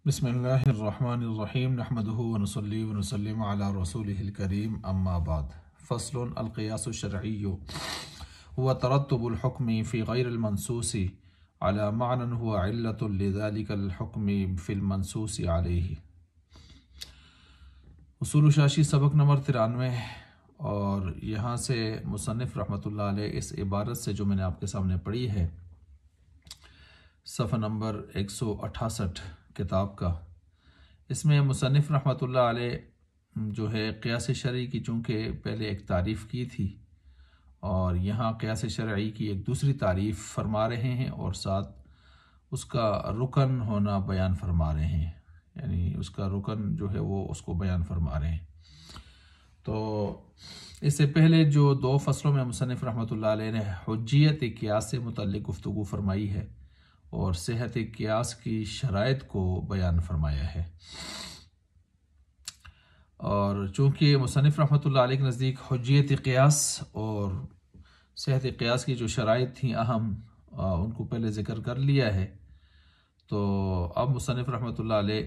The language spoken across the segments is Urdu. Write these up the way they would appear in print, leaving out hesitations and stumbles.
بسم اللہ الرحمن الرحیم نحمده ونصلی ونسلم علی رسوله الکریم اما بعد فصل القیاس الشرعی هو ترتب الحکم فی غیر المنصوص على معنى هو علت لذلك الحکم فی المنصوص علیہ۔ اصول شاشی سبق نمبر 93، اور یہاں سے مصنف رحمۃ اللہ علیہ اس عبارت سے جو میں نے آپ کے سامنے پڑھی ہے، صفحہ نمبر 168 کتاب کا، اس میں مصنف رحمۃ اللہ علیہ جو ہے قیاس شرعی کی چونکہ پہلے ایک تعریف کی تھی، اور یہاں قیاس شرعی کی ایک دوسری تعریف فرما رہے ہیں، اور ساتھ اس کا رکن ہونا بیان فرما رہے ہیں، یعنی اس کا رکن جو ہے وہ اس کو بیان فرما رہے ہیں۔ تو اس سے پہلے جو 2 فصلوں میں مصنف رحمۃ اللہ علیہ نے حجیت قیاس سے متعلق گفتگو فرمائی ہے اور صحت قیاس کی شرائط کو بیان فرمایا ہے، اور چونکہ مصنف رحمۃ اللہ علیہ کے نزدیک حجیت قیاس اور صحت قیاس کی جو شرائط تھیں اہم، ان کو پہلے ذکر کر لیا ہے، تو اب مصنف رحمۃ اللہ علیہ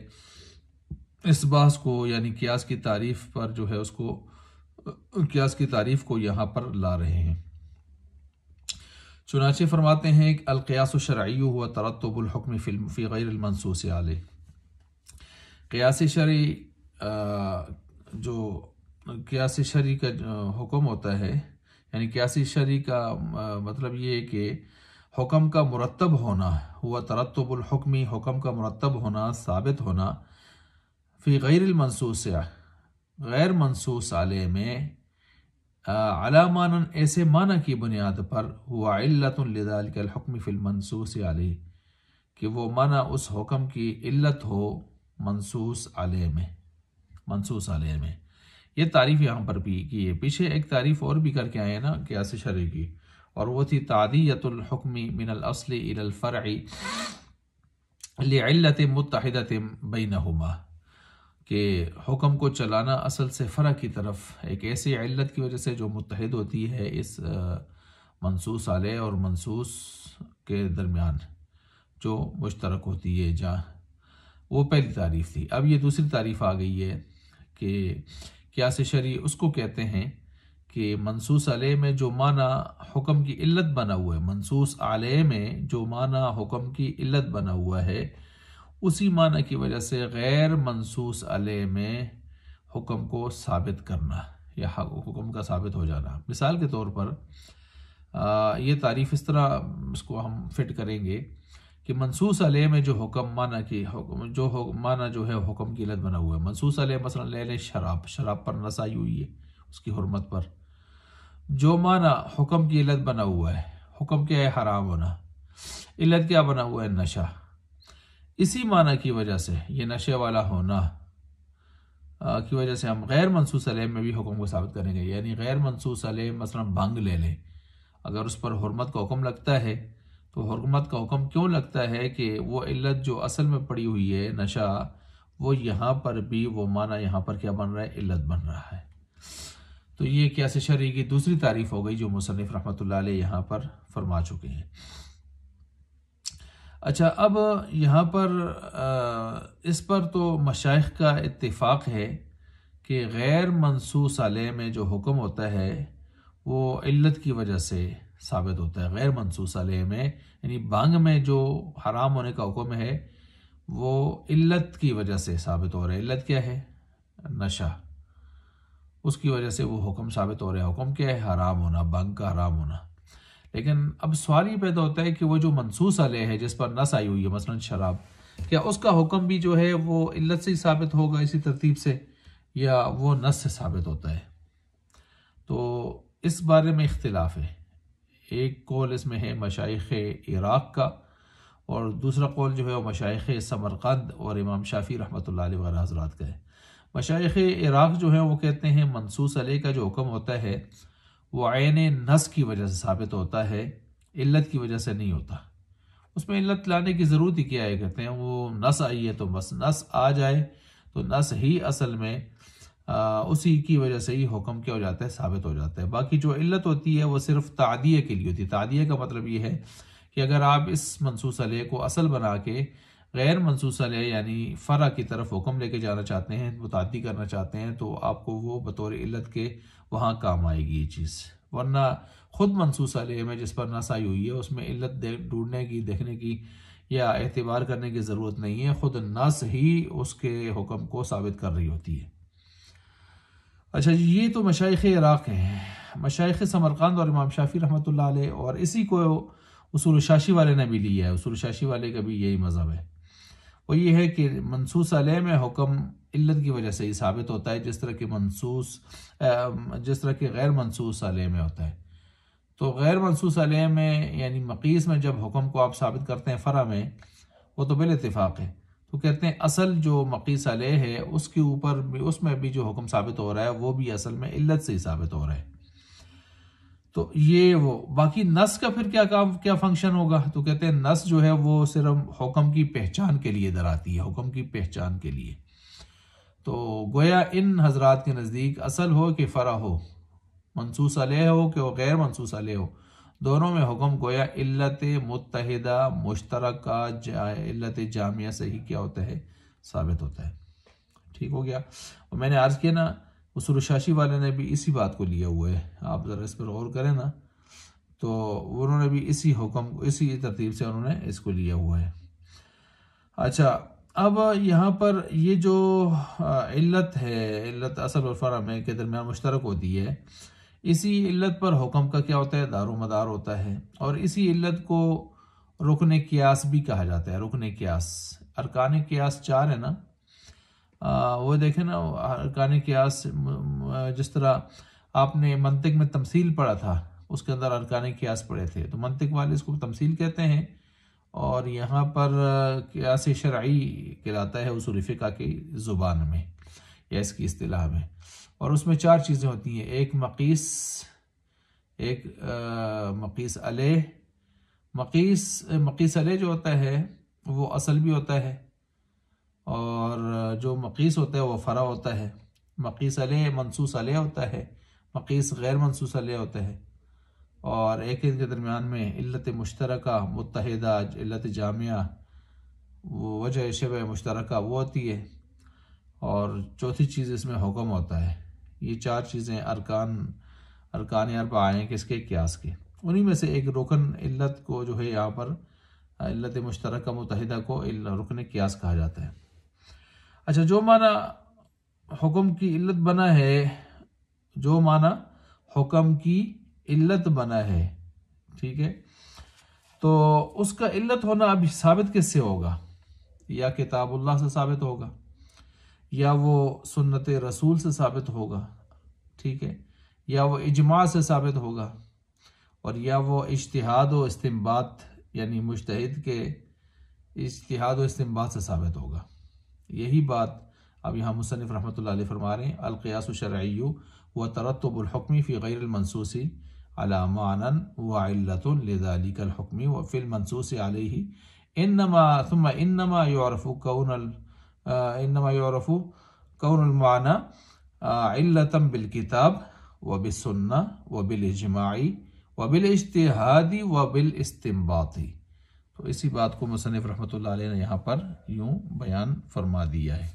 اس بحث کو یعنی قیاس کی تعریف پر جو ہے اس کو قیاس کی تعریف کو یہاں پر لا رہے ہیں۔ چنانچہ فرماتے ہیں کہ القیاس الشرعی ہوا ترتب الحکم فی غیر المنصوص علیہ۔ قیاس شرعی جو قیاس شرعی کا حکم ہوتا ہے، یعنی قیاس شرعی کا مطلب یہ ہے کہ حکم کا مرتب ہونا، ہوا ترتب الحکمی، حکم کا مرتب ہونا، ثابت ہونا، فی غیر المنصوص، غیر منصوص علیہ میں، علی معنی ایسے معنی کی بنیاد پر، ہوا علت لذالک الحکم فی المنصوص علیہ، کہ وہ معنی اس حکم کی علت ہو منصوص علیہ میں، منصوص علیہ میں۔ یہ تعریف یہاں پر بھی کی ہے، پیچھے ایک تعریف اور بھی کر کے آئے نا قیاس شرعی کی، اور وہ تھی تعدیت الحکم من الاصل الى الفرع لعلت متحدۃ بینہما، کہ حکم کو چلانا اصل سے فرع کی طرف ایک ایسی علت کی وجہ سے جو متحد ہوتی ہے اس منصوص علیہ اور منصوص کے درمیان، جو مشترک ہوتی ہے جہاں، وہ پہلی تعریف تھی۔ اب یہ دوسری تعریف آ گئی ہے کہ قیاس شرعی اس کو کہتے ہیں کہ منصوص علیہ میں جو معنی حکم کی علت بنا ہوا ہے، منصوص علیہ میں جو معنی حکم کی علت بنا ہوا ہے، اسی معنی کی وجہ سے غیر منصوص علیہ میں حکم کو ثابت کرنا یا حکم کا ثابت ہو جانا۔ مثال کے طور پر یہ تعریف اس طرح اس کو ہم فٹ کریں گے کہ منصوص علیہ میں جو حکم معنی کی معنی جو ہے حکم کی علت بنا ہوا ہے، منصوص علیہ مثلا لے لیں شراب پر نص آئی ہوئی ہے، اس کی حرمت پر، جو معنی حکم کی علت بنا ہوا ہے، حکم کیا ہے؟ حرام ہونا، علت کیا بنا ہوا ہے؟ نشہ۔ اسی معنی کی وجہ سے، یہ نشے والا ہونا کی وجہ سے ہم غیر منصوص علیہ میں بھی حکم کو ثابت کریں گے، یعنی غیر منصوص علیہ مثلا بھنگ لے لیں، اگر اس پر حرمت کا حکم لگتا ہے تو حرمت کا حکم کیوں لگتا ہے کہ وہ علت جو اصل میں پڑی ہوئی ہے نشہ، وہ یہاں پر بھی وہ معنی یہاں پر کیا بن رہا ہے؟ علت بن رہا ہے۔ تو یہ قیاس شرعی کی دوسری تعریف ہو گئی جو مصنف رحمۃ اللہ علیہ یہاں پر فرما چکے ہیں۔ اچھا، اب یہاں پر اس پر تو مشائخ کا اتفاق ہے کہ غیر منصوص علیہ میں جو حکم ہوتا ہے وہ علت کی وجہ سے ثابت ہوتا ہے۔ غیر منصوص علیہ میں یعنی بھنگ میں جو حرام ہونے کا حکم ہے وہ علت کی وجہ سے ثابت ہو رہا ہے۔ علت کیا ہے؟ نشہ، اس کی وجہ سے وہ حکم ثابت ہو رہا ہے۔ حکم کیا ہے؟ حرام ہونا، بھنگ کا حرام ہونا۔ لیکن اب سوال یہ پیدا ہوتا ہے کہ وہ جو منصوص علیہ ہے جس پر نص آئی ہوئی ہے، مثلا شراب، کیا اس کا حکم بھی جو ہے وہ علت سے ہی ثابت ہوگا اسی ترتیب سے، یا وہ نص سے ثابت ہوتا ہے؟ تو اس بارے میں اختلاف ہے۔ ایک قول اس میں ہے مشائخ عراق کا، اور دوسرا قول جو ہے وہ مشائخ سمرقند اور امام شافعی رحمۃ اللہ علیہ وغیرہ حضرات کا ہے۔ مشائخ عراق جو ہیں وہ کہتے ہیں منصوص علیہ کا جو حکم ہوتا ہے وہ عین نص کی وجہ سے ثابت ہوتا ہے، علت کی وجہ سے نہیں ہوتا۔ اس میں علت لانے کی ضرورت ہی کیا ہے؟ کہتے ہیں وہ نص آئی ہے تو بس نص آ جائے تو نص ہی اصل میں اسی کی وجہ سے ہی حکم کیا ہو جاتا ہے؟ ثابت ہو جاتا ہے۔ باقی جو علت ہوتی ہے وہ صرف تعدیہ کے لیے ہوتی ہے۔ تعدیہ کا مطلب یہ ہے کہ اگر آپ اس منصوص علیہ کو اصل بنا کے غیر منصوص علیہ یعنی فرع کی طرف حکم لے کے جانا چاہتے ہیں، متعدی کرنا چاہتے ہیں، تو آپ کو وہ بطور علت کے وہاں کام آئے گی یہ چیز، ورنہ خود منصوص علیہ میں جس پر نص آئی ہوئی ہے اس میں علت ڈھونڈنے کی، دیکھنے کی یا اعتبار کرنے کی ضرورت نہیں ہے، خود نص ہی اس کے حکم کو ثابت کر رہی ہوتی ہے۔ اچھا جی، یہ تو مشائخ عراق ہیں، مشائخ سمرقند اور امام شافعی رحمۃ اللہ علیہ، اور اسی کو اصول الشاشی والے نے بھی لیا ہے، اصول الشاشی والے کا بھی یہی مذہب ہے، وہ یہ ہے کہ منصوص علیہ میں حکم علت کی وجہ سے ہی ثابت ہوتا ہے، جس طرح کہ غیر منصوص علیہ میں ہوتا ہے۔ تو غیر منصوص علیہ میں یعنی مقیس میں جب حکم کو آپ ثابت کرتے ہیں فرع میں، وہ تو بالاتفاق ہے، تو کہتے ہیں اصل جو مقیس علیہ ہے اس کے اوپر بھی، اس میں بھی جو حکم ثابت ہو رہا ہے وہ بھی اصل میں علت سے ہی ثابت ہو رہا ہے۔ تو یہ وہ باقی نص کا پھر کیا فنکشن ہوگا؟ تو کہتے ہیں نص جو ہے وہ صرف حکم کی پہچان کے لیے در آتی ہے، حکم کی پہچان کے لیے۔ تو گویا ان حضرات کے نزدیک اصل ہو کہ فرع ہو، منصوص علیہ ہو کہ وہ غیر منصوص علیہ ہو، دونوں میں حکم گویا علت متحدہ مشترکہ علت جامعہ سے ہی کیا ہوتا ہے، ثابت ہوتا ہے۔ ٹھیک ہو گیا؟ اور میں نے عرض کیا نا، اصول الشاشی والے نے بھی اسی بات کو لیا ہوا ہے، آپ ذرا اس پر غور کریں نا، تو انہوں نے بھی اسی حکم، اسی ترتیب سے انہوں نے اس کو لیا ہوا ہے۔ اچھا، اب یہاں پر یہ جو علت ہے، علت اصل اور فرع میں کے درمیان مشترک ہوتی ہے، اسی علت پر حکم کا کیا ہوتا ہے، دار و مدار ہوتا ہے، اور اسی علت کو رکن قیاس بھی کہا جاتا ہے۔ رکن قیاس، ارکان قیاس 4 ہے نا، وہ دیکھیں نا، ارکان قیاس جس طرح آپ نے منطق میں تمثیل پڑھا تھا، اس کے اندر ارکان قیاس پڑھے تھے، تو منطق والے اس کو تمثیل کہتے ہیں، اور یہاں پر قیاس شرعی کہلاتا ہے اصول فقہ کی زبان میں یا اس کی اصطلاح میں، اور اس میں 4 چیزیں ہوتی ہیں، ایک مقیس، ایک مقیس علیہ، مقیس علیہ جو ہوتا ہے وہ اصل بھی ہوتا ہے، اور جو مقیس ہوتا ہے وہ فرع ہوتا ہے۔ مقیس علیہ منصوص علیہ ہوتا ہے، مقیس غیر منصوص علیہ ہوتا ہے، اور ایک ان کے درمیان میں علت مشترکہ متحدہ علت جامعہ وجہ شبہ مشترکہ وہ ہوتی ہے، اور چوتھی چیز اس میں حکم ہوتا ہے۔ یہ 4 چیزیں ارکان 4 ہیں کس کے، قیاس کے، انہی میں سے ایک رکن علت کو جو ہے یہاں پر علت مشترکہ متحدہ کو رکن قیاس کہا جاتا ہے۔ اچھا، جو معنی حکم کی علت بنا ہے، جو معنی حکم کی علت بنا ہے، ٹھیک ہے، تو اس کا علت ہونا اب ثابت کس سے ہوگا؟ یا کتاب اللہ سے ثابت ہوگا، یا وہ سنت رسول سے ثابت ہوگا، ٹھیک ہے، یا وہ اجماع سے ثابت ہوگا، اور یا وہ اجتہاد و استنباط یعنی مجتہد کے اجتہاد و استنباط سے ثابت ہوگا۔ یہی بات اب یہاں مصنف رحمۃ اللہ علیہ فرما رہے ہیں، القیاس الشرعی وترتب الحکم فی غیر المنصوص علی معنی وعلۃ لذلک الحکم وفی المنصوص علیہ انما يعرف کون المعنی علۃ بالکتاب وبالسنہ وبالاجماع وبالاجتہاد وبالاستنباط۔ تو اسی بات کو مصنف رحمۃ اللہ علیہ نے یہاں پر یوں بیان فرما دیا ہے۔